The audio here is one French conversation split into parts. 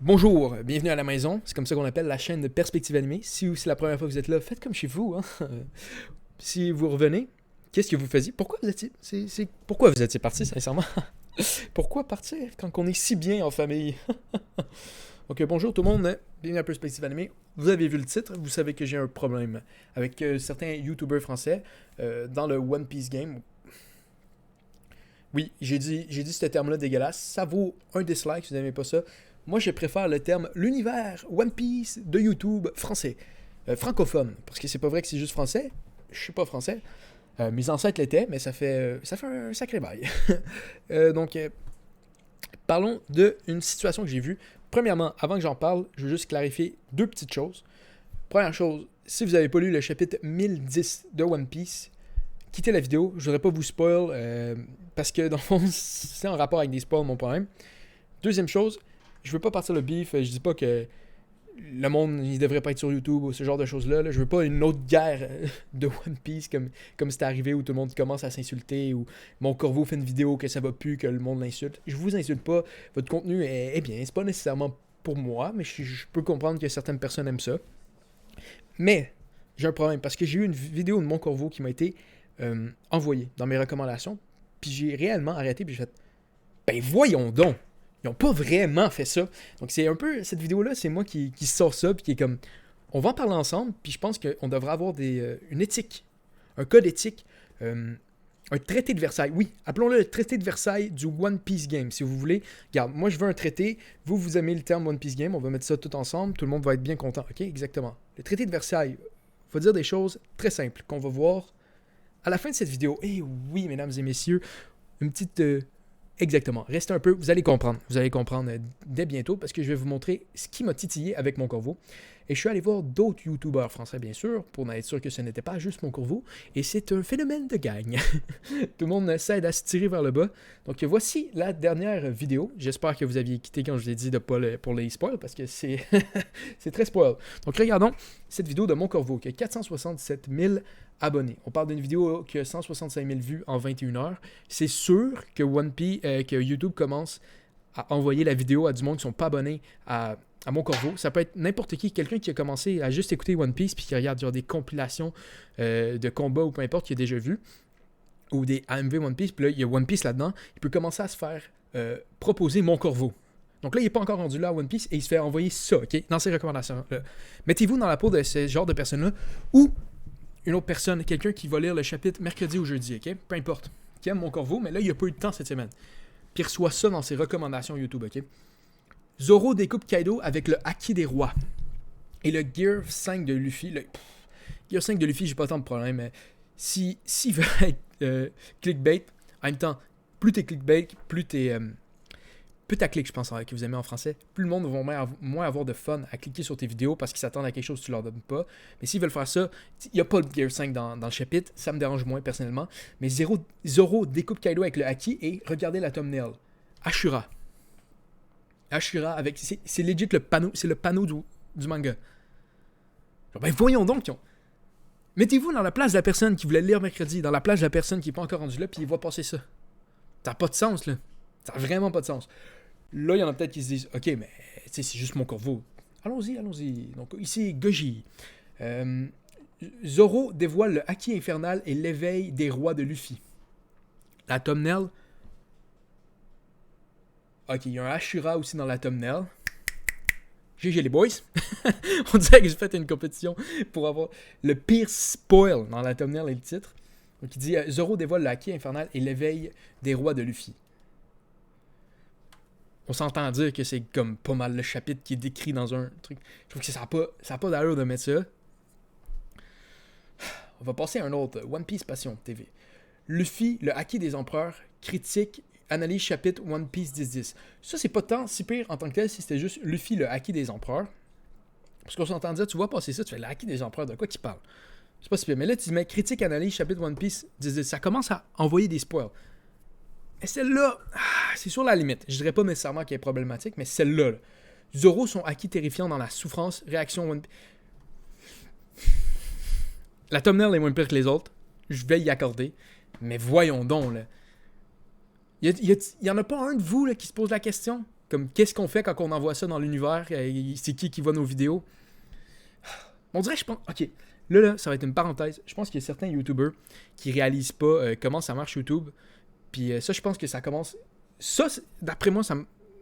Bonjour, bienvenue à la maison. C'est comme ça qu'on appelle la chaîne de Perspective Animée. Si c'est la première fois que vous êtes là, faites comme chez vous. Hein? Si vous revenez, qu'est-ce que vous faisiez? Pourquoi vous étiez, pourquoi vous étiez parti, sincèrement? Pourquoi partir quand on est si bien en famille? Donc bonjour tout le monde, bienvenue à Perspective Animée. Vous avez vu le titre, vous savez que j'ai un problème avec certains YouTubers français dans le One Piece game. Oui, j'ai dit ce terme-là dégueulasse. Ça vaut un dislike si vous n'aimez pas ça. Moi, je préfère le terme l'univers One Piece de YouTube français. Francophone. Parce que c'est pas vrai que c'est juste français. Je suis pas français. Mes ancêtres l'étaient, mais ça fait un sacré bail. Donc, parlons d'une situation que j'ai vue. Premièrement, avant que j'en parle, je veux juste clarifier deux petites choses. Première chose, si vous n'avez pas lu le chapitre 1010 de One Piece, quittez la vidéo. Je voudrais pas vous spoil parce que dans le fond, c'est en rapport avec des spoils mon problème. Deuxième chose, je veux pas partir le beef. Je dis pas que le monde il devrait pas être sur YouTube ou ce genre de choses-là. Là. Je veux pas une autre guerre de One Piece comme c'est arrivé où tout le monde commence à s'insulter ou mon corbeau fait une vidéo que ça va plus, que le monde l'insulte. Je vous insulte pas. Votre contenu est bien. C'est pas nécessairement pour moi, mais je peux comprendre que certaines personnes aiment ça. Mais j'ai un problème parce que j'ai eu une vidéo de mon corbeau qui m'a été envoyée dans mes recommandations. Puis j'ai réellement arrêté puis j'ai fait ben voyons donc. Ils n'ont pas vraiment fait ça. Donc c'est un peu, cette vidéo-là, c'est moi qui sort ça, puis qui est comme, on va en parler ensemble, puis je pense qu'on devrait avoir une éthique, un code éthique, un traité de Versailles. Oui, appelons-le le traité de Versailles du One Piece Game, si vous voulez. Regarde, moi je veux un traité, vous aimez le terme One Piece Game, on va mettre ça tout ensemble, tout le monde va être bien content. Ok, exactement. Le traité de Versailles, il faut dire des choses très simples qu'on va voir à la fin de cette vidéo. Et oui, mesdames et messieurs, une petite exactement. Restez un peu, vous allez comprendre. Vous allez comprendre dès bientôt parce que je vais vous montrer ce qui m'a titillé avec mon corbeau. Et je suis allé voir d'autres YouTubeurs français, bien sûr, pour être sûr que ce n'était pas juste mon corbeau. Et c'est un phénomène de gang. Tout le monde s'aide à se tirer vers le bas. Donc voici la dernière vidéo. J'espère que vous aviez quitté quand je vous ai dit de pas pour les spoils parce que c'est c'est très spoil. Donc regardons cette vidéo de mon corbeau qui a 477 000 abonnés. On parle d'une vidéo qui a 165 000 vues en 21 heures. C'est sûr que que YouTube commence à envoyer la vidéo à du monde qui ne sont pas abonnés à mon corbeau. Ça peut être n'importe qui, quelqu'un qui a commencé à juste écouter One Piece puis qui regarde genre des compilations de combats ou peu importe qu'il a déjà vu ou des AMV One Piece, puis là il y a One Piece là-dedans, il peut commencer à se faire proposer mon corbeau. Donc là, il n'est pas encore rendu là à One Piece et il se fait envoyer ça, ok, dans ses recommandations. Mettez-vous dans la peau de ce genre de personnes-là ou une autre personne, quelqu'un qui va lire le chapitre mercredi ou jeudi, ok? Peu importe. Qui aime mon corbeau, mais là, il n'a pas eu de temps cette semaine. Puis il reçoit ça dans ses recommandations YouTube, ok? Zoro découpe Kaido avec le Haki des rois. Et le Gear 5 de Luffy. Gear 5 de Luffy, j'ai pas tant de problème, mais s'il veut être clickbait, en même temps, plus t'es clickbait, plus t'es. Putaclic, je pense, que vous aimez en français, plus le monde va moins avoir de fun à cliquer sur tes vidéos parce qu'ils s'attendent à quelque chose que tu leur donnes pas. Mais s'ils veulent faire ça, il n'y a pas de Gear 5 dans le chapitre, ça me dérange moins personnellement. Mais Zoro découpe Kaido avec le Haki et regardez la thumbnail. Ashura. Ashura avec. C'est legit le panneau, c'est le panneau du manga. Genre, ben voyons donc, mettez-vous dans la place de la personne qui voulait le lire mercredi, dans la place de la personne qui n'est pas encore rendue là, puis il voit passer ça. Ça n'a pas de sens, là. Ça n'a vraiment pas de sens. Là, il y en a peut-être qui se disent ok, mais c'est juste mon corbeau. Allons-y. Donc, ici, Goji. Zoro dévoile le Haki infernal et l'éveil des rois de Luffy. La thumbnail. Ok, il y a un Ashura aussi dans la thumbnail. GG les boys. On dirait que j'ai fait une compétition pour avoir le pire spoil dans la thumbnail et le titre. Donc, il dit Zoro dévoile le Haki infernal et l'éveil des rois de Luffy. On s'entend dire que c'est comme pas mal le chapitre qui est décrit dans un truc. Je trouve que ça n'a pas d'allure de mettre ça. On va passer à un autre. One Piece Passion TV. Luffy, le Haki des empereurs, critique, analyse chapitre One Piece 10-10. Ça, c'est pas tant si pire en tant que tel si c'était juste Luffy, le Haki des empereurs. Parce qu'on s'entend dire, tu vois passer ça, tu fais le Haki des empereurs, de quoi qu'il parle? C'est pas si pire. Mais là, tu mets critique, analyse chapitre One Piece 10-10. Ça commence à envoyer des spoils. Et celle-là, c'est sur la limite. Je dirais pas nécessairement qu'elle est problématique, mais celle-là, là. Zoro, son Haki terrifiant dans la souffrance, réaction One Piece. La thumbnail est moins pire que les autres. Je vais y accorder. Mais voyons donc, là. Il y en a pas un de vous là, qui se pose la question? Comme, qu'est-ce qu'on fait quand on envoie ça dans l'univers? C'est qui voit nos vidéos? On dirait, je pense... OK, là, ça va être une parenthèse. Je pense qu'il y a certains YouTubers qui réalisent pas comment ça marche YouTube. Puis ça, je pense que ça commence... Ça, d'après moi,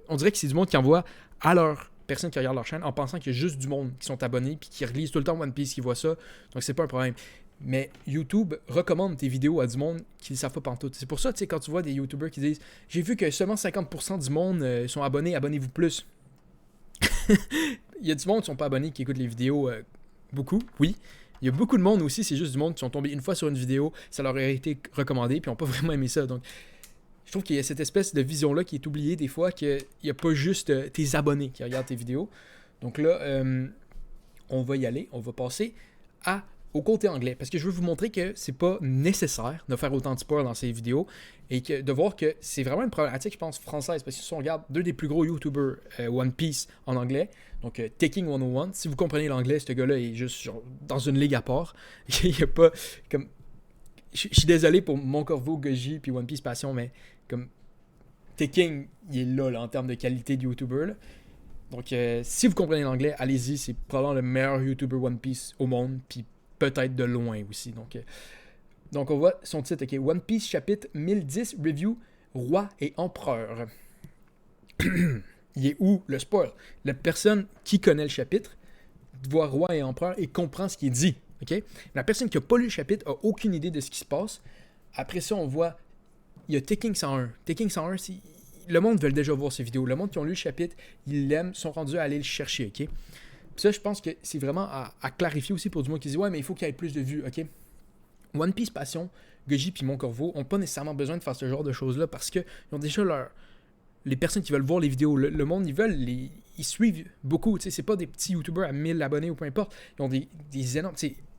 on dirait que c'est du monde qui envoie à leurs personnes qui regardent leur chaîne en pensant qu'il y a juste du monde qui sont abonnés puis qui relisent tout le temps One Piece, qui voient ça. Donc, c'est pas un problème. Mais YouTube recommande tes vidéos à du monde qui ne savent pas pantoute. C'est pour ça, tu sais, quand tu vois des YouTubers qui disent « J'ai vu que seulement 50% du monde sont abonnés, abonnez-vous plus. » Il y a du monde qui sont pas abonnés qui écoutent les vidéos beaucoup, oui. Il y a beaucoup de monde aussi, c'est juste du monde qui sont tombés une fois sur une vidéo, ça leur a été recommandé, puis ils n'ont pas vraiment aimé ça. Donc, je trouve qu'il y a cette espèce de vision-là qui est oubliée des fois, qu'il n'y a pas juste tes abonnés qui regardent tes vidéos. Donc là, on va y aller, on va passer au côté anglais, parce que je veux vous montrer que c'est pas nécessaire de faire autant de spoil dans ces vidéos, et de voir que c'est vraiment une problématique, je pense, française, parce que si on regarde deux des plus gros YouTubers One Piece en anglais, donc Taking 101, si vous comprenez l'anglais, ce gars-là est juste genre, dans une ligue à part. Il n'y a pas comme... Je suis désolé pour Mon Corvo, Goji puis One Piece Passion, mais comme Taking, il est là en termes de qualité de YouTuber. Là. Donc si vous comprenez l'anglais, allez-y, c'est probablement le meilleur YouTuber One Piece au monde, puis peut-être de loin aussi. Donc on voit son titre, ok, One Piece chapitre 1010, review, roi et empereur. Il est où le spoil? La personne qui connaît le chapitre voit roi et empereur et comprend ce qui est dit. Okay? La personne qui n'a pas lu le chapitre n'a aucune idée de ce qui se passe. Après ça, on voit, il y a Taking 101. Taking 101, le monde veut déjà voir ces vidéos. Le monde qui ont lu le chapitre, ils l'aiment, sont rendus à aller le chercher. Okay? Puis ça, je pense que c'est vraiment à clarifier aussi pour du monde qui dit « Ouais, mais il faut qu'il y ait plus de vues. Okay? » One Piece Passion, Goji puis Mon Corvo n'ont pas nécessairement besoin de faire ce genre de choses-là parce qu'ils ont déjà les personnes qui veulent voir les vidéos, le monde, ils suivent beaucoup. C'est pas des petits YouTubers à 1000 abonnés ou peu importe. Ils ont des énormes...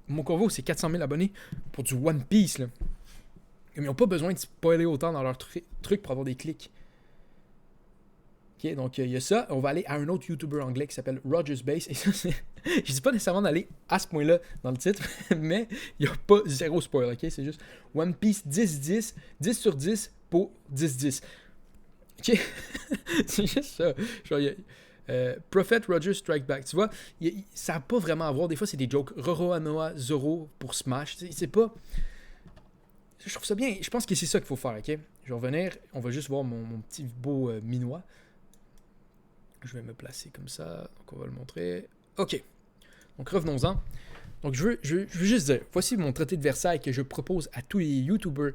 Mon Corvo, c'est 400 000 abonnés pour du One Piece. Là. Ils n'ont pas besoin de spoiler autant dans leur truc pour avoir des clics. Ok, donc il y a ça. On va aller à un autre YouTuber anglais qui s'appelle Rogers Base. Et ça, je dis pas nécessairement d'aller à ce point-là dans le titre, mais il n'y a pas zéro spoil. Ok, c'est juste One Piece 10-10, 10 sur 10 pour 10-10. Ok, c'est juste ça. Genre, Prophet Roger Strike Back. Tu vois, ça n'a pas vraiment à voir. Des fois, c'est des jokes. Roroanoa Zoro pour Smash. C'est pas. Je trouve ça bien. Je pense que c'est ça qu'il faut faire. Ok, je vais revenir. On va juste voir mon petit beau minois. Je vais me placer comme ça. Donc, on va le montrer. Ok. Donc, revenons-en. Donc, je veux juste dire, voici mon traité de Versailles que je propose à tous les YouTubers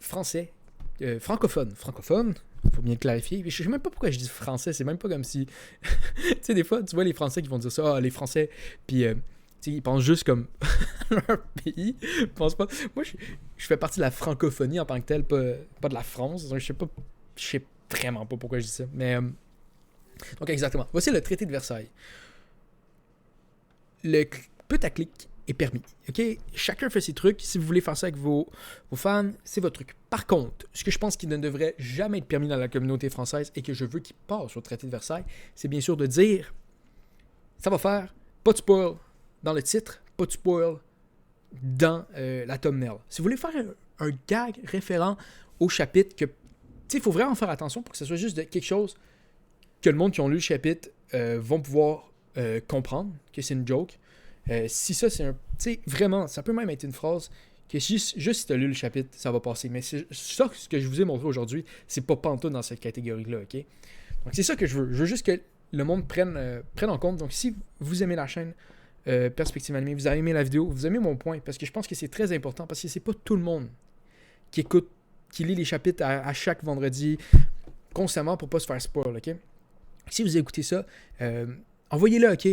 français, francophones. Francophones, il faut bien le clarifier. Je sais même pas pourquoi je dis français, c'est même pas comme si... tu sais, des fois, tu vois les Français qui vont dire ça, les Français, puis ils pensent juste comme leur pays. Ils pensent pas... Moi, je fais partie de la francophonie en tant que telle, pas de la France. Donc, je sais vraiment pas pourquoi je dis ça. Mais, donc, exactement. Voici le traité de Versailles. Le putaclic est permis. Ok, chacun fait ses trucs. Si vous voulez faire ça avec vos fans, c'est votre truc. Par contre, ce que je pense qu'il ne devrait jamais être permis dans la communauté française et que je veux qu'il passe au traité de Versailles, c'est bien sûr de dire ça va faire pas de spoil dans le titre, pas de spoil dans la thumbnail. Si vous voulez faire un gag référent au chapitre, que il faut vraiment faire attention pour que ce soit juste quelque chose que le monde qui ont lu le chapitre vont pouvoir comprendre que c'est une joke. Si ça, c'est un... Tu sais, vraiment, ça peut même être une phrase que juste si tu as lu le chapitre, ça va passer. Mais c'est ça ce que je vous ai montré aujourd'hui, c'est pas pantoute dans cette catégorie-là, ok? Donc c'est ça que je veux. Je veux juste que le monde prenne en compte. Donc si vous aimez la chaîne Perspective Animée, vous avez aimé la vidéo, vous aimez mon point, parce que je pense que c'est très important, parce que c'est pas tout le monde qui écoute, qui lit les chapitres à chaque vendredi constamment pour pas se faire spoil, ok? Si vous écoutez ça, envoyez-le, ok?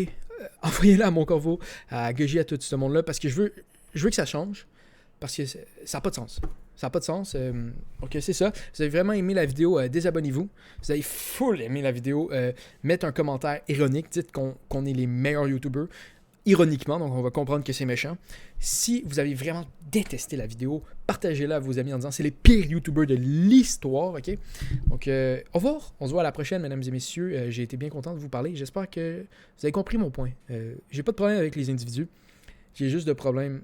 Envoyez-le à Mon Corvo, à Goji, à tout ce monde-là, parce que je veux que ça change, parce que ça n'a pas de sens. Ça n'a pas de sens. Donc, c'est ça. Vous avez vraiment aimé la vidéo, désabonnez-vous. Vous avez full aimé la vidéo, mettez un commentaire ironique, dites qu'on est les meilleurs YouTubers, ironiquement, donc on va comprendre que c'est méchant. Si vous avez vraiment détesté la vidéo, partagez-la à vos amis en disant c'est les pires YouTubers de l'histoire, ok? Donc, au revoir. On se voit à la prochaine, mesdames et messieurs. J'ai été bien content de vous parler. J'espère que vous avez compris mon point. J'ai pas de problème avec les individus. J'ai juste de problème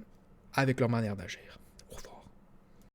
avec leur manière d'agir.